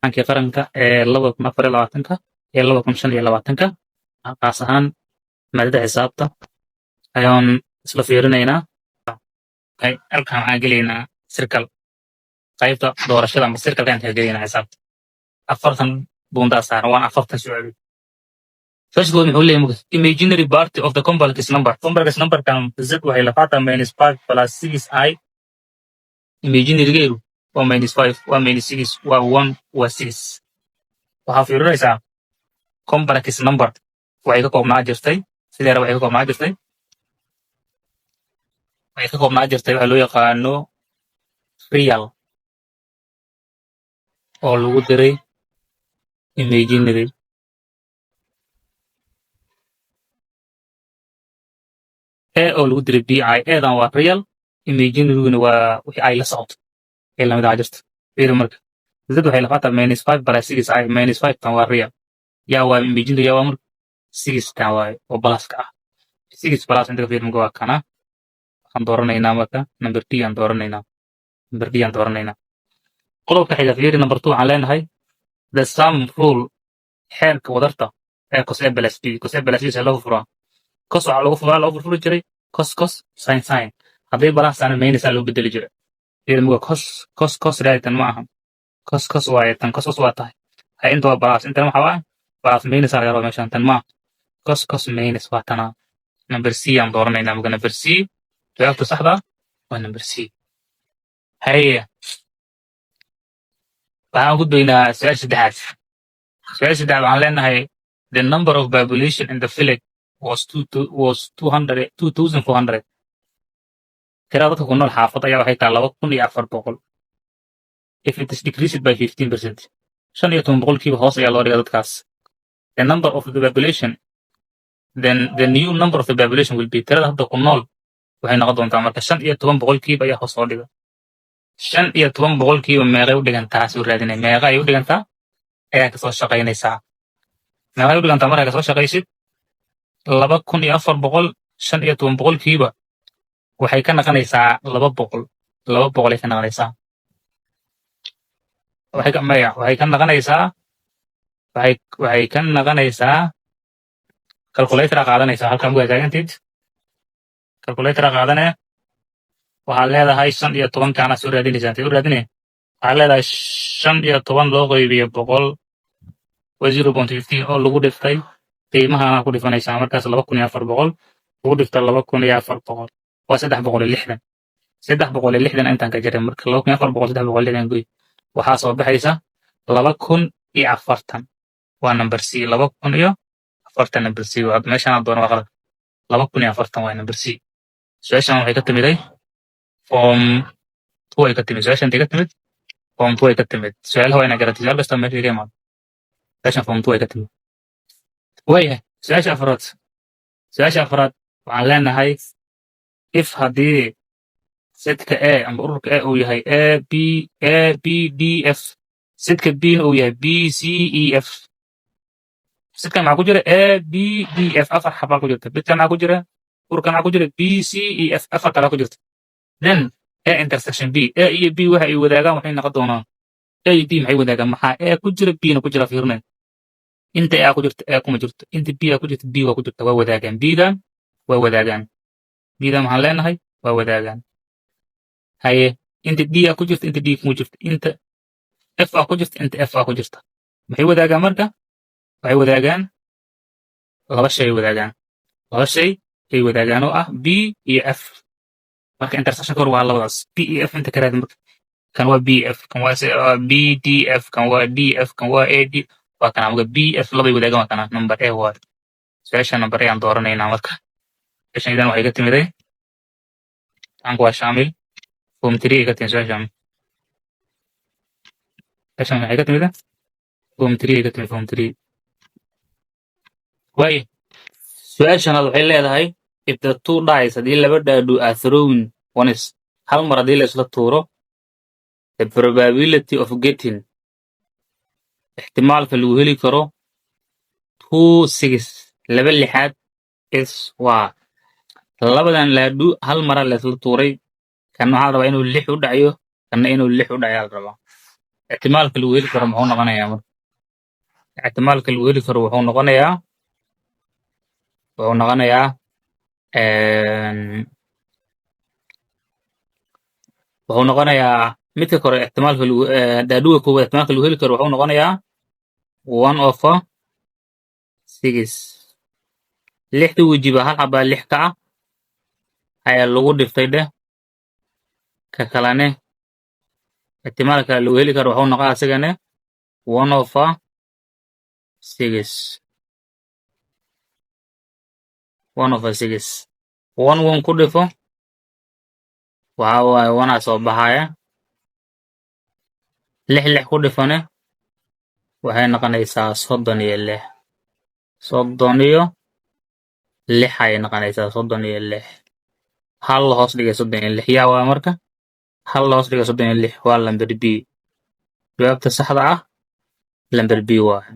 imtixaankii qaranka ee 2024 iyo 2025 qaas ahaan maadada xisaabta ayaan isla fiirinaynaa. Halkan waxaan gelaynaa circle qaybta doorashada ama circle ayaan gelaynaa xisaabta 40 buundaa saaran waan 40 su'aal. First one wuxuu leeyahay imaginary part of the complex number. Complex number kan z waxay la qaataa -5 plus 6i. Imaginary geeru waa -5 waa -6 waa 1 waa 6. waxaa fiirinaysaa complex number waxay ka koobnaa jirtay sideera waxay ka koobnaa jirtay waxaa loo yaqaano real oo lagu diray imaginary. oo lagu diray bi eedan waa real imaginaryguna waa wixii ay la socoto ee lamid ah jirta. fiiri marka z waxay la qaataa -5 plus 6i. -5 kan waa real yaa waa imaginary yaa waa marka 6 kan waa oo pluska ah. 6 plus inta ka fiiri marka waa kana waxaan dooranaynaa marka number d aan dooranaynaa. qodobka xiga fiiri number 2 waxaan leenahay the sum rule xeerka wadarta ee cos a plus b. cos a plus b se loo furaa cos waxaa loo furfuri jiray cos sin. haddii balaasana minus aa loo bedeli jiray. fiiri marka cos raaditan ma ahan cos waaye tan cos waa tahay hay inta waa balas intana waxaa waaye balas minus aa laga rabaa meeshan tan ma cos minus waa tanaa. number c aan dooranaynaa marka number c jawaabta saxda waa number c. haye waxaan u gudbaynaa su-aasha saddexaad. waxaan leenahay the number of population in the village was 2400. tirada dadka ku nool xaafad ayaa waxay tahay 2400. if it is decreased by 15%, 15% hoos ayaa loo dhigaa dadkaas. the number of the population then the new number of the population will be tirada hadda ku nool waxay noqon doontaa marka 15% ayaa hoos loo dhiga. 15% meeqay u dhigantaa soo raadinay meeqa ay u dhigantaa ayaa kasoo shaqaynaysaa. meeqa ay u dhigantaa markaa kasoo shaqaysid 2400 15% waxay ka naqanaysaa 200 ay ka naqanaysaa. waxay ka naqanaysaa calculator qaadanaysaa halkan uga taagantid calculator qaadanaya waxaad leedahay 15 kana soo raadinaysaa intee u raadinay waxaad leedahay 15 loo qaybiyo 100 waa 0.15 oo lagu dhiftay qiimahaana ku dhifanaysaa markaas 2400 lagu dhifta 2400 waa 360. 360 intaan ka jiray marka 2400 360 goy waxaa soo baxaysa 2040 waa number c. 2040 number c waa meeshaan doona waa qalad 2040 waa number c. su-aashan waxay ka timiday form 2 ay ka timid su-aashan ka timid form 2 ay ka timid su-aalaha waa inaa garatay su-aal kasta meesha ka imaado su-aashan form 2 ay ka timid. waayahay su-aasha afraad waxaan leenahay if haddii setka a ama ururka a uu yahay a b d f setka b uu yahay b c e f. setka maxaa ku jira a b d f afar xabaa ku jirta. bidka maxaa ku jira ururka maxaa ku jira b c e f afar kala ku jirta. then a intersection b a iyo b waxa ay wadaagaan waxay noqon doonaan a iyo b maxay wadaagaan maxaa a ku jira b na ku jira fiirnay inta a ku jirta a kuma jirto inta b ku jirta b waa ku jirta waa wadaagaan bdan waa wadaagaan bdan maxaan leenahay waa wadaagaan. haye inta d ku jirta inta d kuma jirta inta f ku jirta inta f ku jirta maxay wadaagaan marka waxay wadaagaan laba shay ay wadaagaan oo ah b iyo f. marka intersection kor waa labadaas b iyo f inta karaad marka kan waa b f kan waa b d f kan waa d f kan waa a d waa kana marka b f labay wadaagaan waa kana number a waa su-aasha number a aan dooranaynaa marka. su-aashan idan waxay ka timiday tanku waa shaamil form 3 ay ka timid su-aashan waxay ka timid form 3 ay ka timid form 3. waaye su-aashanaad waxay leedahay if the two dice haddii laba dhaadhu are thrown once hal mar haddii la isla tuuro the probability of getting ixtimaalka lagu heli karo 2/6 laba lixaad is waa labadan dhaadhu hal mara la isla tuuray kan waxaa la rabaa inuu 6 u dhacayo kanna inuu 6 u dhacayo la rabaa. احتمالك lagu heli karo muxuu noqonayaa marka احتمالك lagu heli karo wuxuu noqonayaa wuxuu noqonayaa midka kore احتمالka daadhuga koowaad احتمالka lagu heli karo wuxuu noqonayaa 1/6 lixda wejiba hal xabaa lix ka ah ayaa lagu dhiftay dheh ka kalene احتمالka lagu heli karo wuxuu noqon asagane 1/6 1/6 1 ku dhifo waxa waaye 1 aa soo baxaya lix ku dhifane waxay noqonaysaa 36 ayay noqonaysaa 36 hal la hoos dhigay 36 yaa waa marka hal la hoos dhigay 36 waa lambar B jawaabta saxda ah lambar B waaye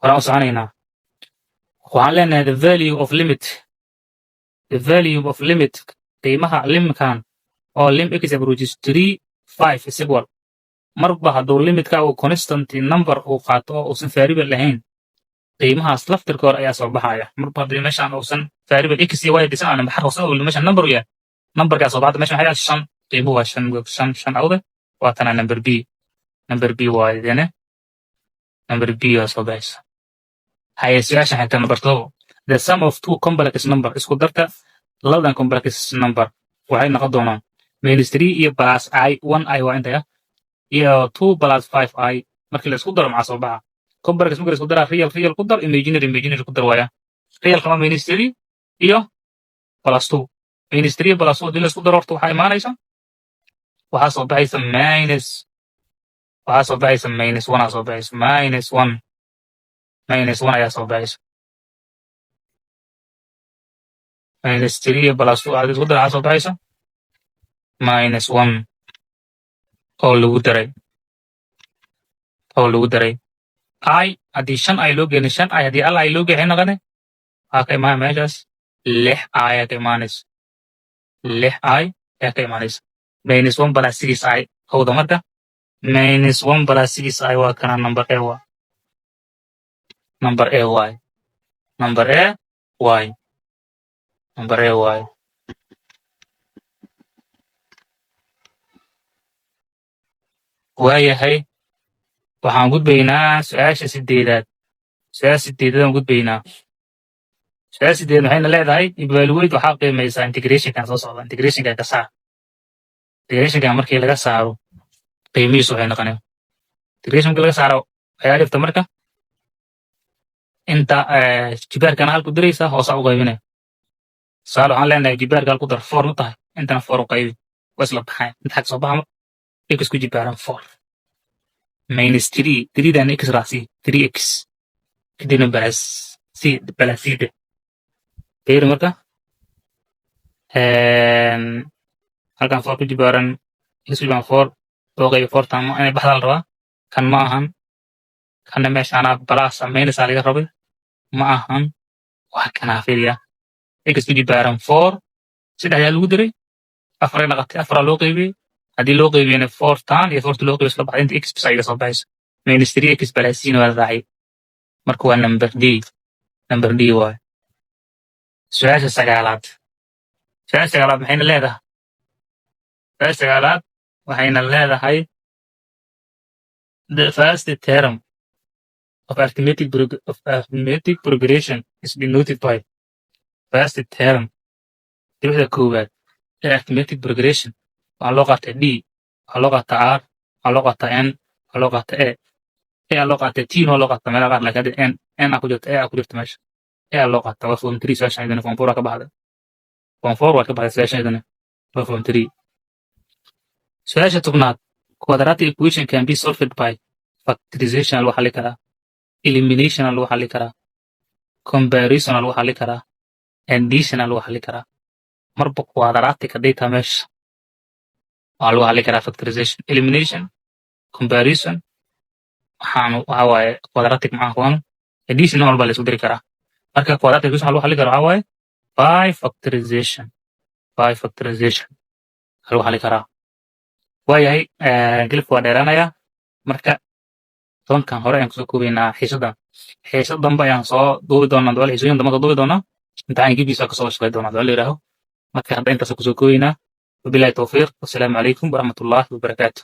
waxaan u soconaynaa waxaan leenahay the value of limit qiimaha limkan oo lim x approaches 3 5 is equal marba hadduu limitka uu constant number uu qaato oo uusan variable lahayn qiimahaas laftirkood ayaa soo baxaya marba haddii meeshaan uusan variable x iyo y dhisan aan maxar hoose oo meeshaan number u yahay numberkaa soo baxda meeshaan waxaa shan qiimuhu waa shan awde waa tana number b waaye dene number b waa soo baxaysa haye su-aashan xigta number 2 the sum of two complex number isku darta labadan complex number waxay noqon doonaan -3 iyo plus I 1i waa intaya iyo 2 plus 5i markii la isku daro maxaa soo baxa complex markii la isku daraa real ku dar imaginary ku dar waaya real kama -3 iyo plus 2 -3 plus 2 dil isku daro horta waxaa imaanaysa waxaa soo baxaysa -1 aa soo baxaysa -1 ayaa soo baxaysa -3 plus 2 aad isku dar waxaa soo baxaysa -1 oo lagu daray I haddii 5i loo geeyna 5i haddii al i loo geeyo waxay noqone waxaa ka imaanaya meeshaas 6i ayaa ka imaanaysa 6i ayaa ka imaanaysa -1 plus 6i howda marka -1 plus 6i waa kana number A waaye number A waaye waayahay waxaan gudbaynaa su-aasha sideedaad aan gudbaynaa su-aasha sideed waxayna leedahay evaluate waxaa qiimaysaa integrationkan soo socda integrationkan ka saar integrationkan markii laga saaro qiimihiisu waxay noqonaya integration markii laga saaro ayaa dhifta marka inta jibaarkana hal ku diraysa hoosa u qaybinaya tusaale waxaan leenahay jibaarka hal ku dar 4 ma tahay intana 4 u qaybi waa isla baxay inta xag soo baxa x ku jibaaran 4 -3 dan x raacsi 3x kadibna balas c de fiiri marka halkan 4 ku jibaaran x ku jibaaran 4 loo qaybi 4 tan inay baxda la rabaa kan ma ahan kana meeshaan balas minus aa laga rabay ma ahan waa kana fiiriya x ku jibaaran 4 saddex ayaa lagu diray afar ay noqotay afar loo qaybiyey haddii loo qaybiyana 4 tan iyo 4 loo qaybiyo isla baxda inta x bis ay soo baxayso -3x plus c waa raacay marka waa number D waaye su-aasha sagaalaad maxayna leedahay the first term of arithmetic progression is denoted by first term tibixda koowaad ee arithmetic progression waxaa loo qaatay D waxaa loo qaatay R waxaa loo qaatay N waxaa loo qaatay A loo qaatay T loo qaatay meelaha qaar laakiin N ku jirta A ku jirta meesha A loo qaatay waa form 3 su-aashan idin form 4 ka baxday form 4 waa ka baxday su-aashan idin waa form 3 su-aasha tobnaad quadratic equation can be solved by factorization lagu xalli karaa elimination lagu xalli karaa comparison lagu xalli karaa addition lagu xalli karaa marba quadratic haday tahay meesha waxaa lagu xalli karaa factorization elimination comparison waxaa waaye quadratic maxaa kuwan addition walba la isku diri karaa marka quadratic equation lagu xalli karo waxaa waaye by factorization lagu xalli karaa waayahay gelibka waa dheeraanaya marka tobankan hore ayaan kusoo koobaynaa xiisadan xiisad dambe ayaan soo duubi doonaa dabal xiisooyin dambe soo duubi doonaa imtixaan gebiisa kasoo shaqey doonaa dabal yidhaaho marka hadda intaas kusoo koobaynaa wabilahi towfiiq wasalaamu calaykum waraxmatullaahi wabarakaatu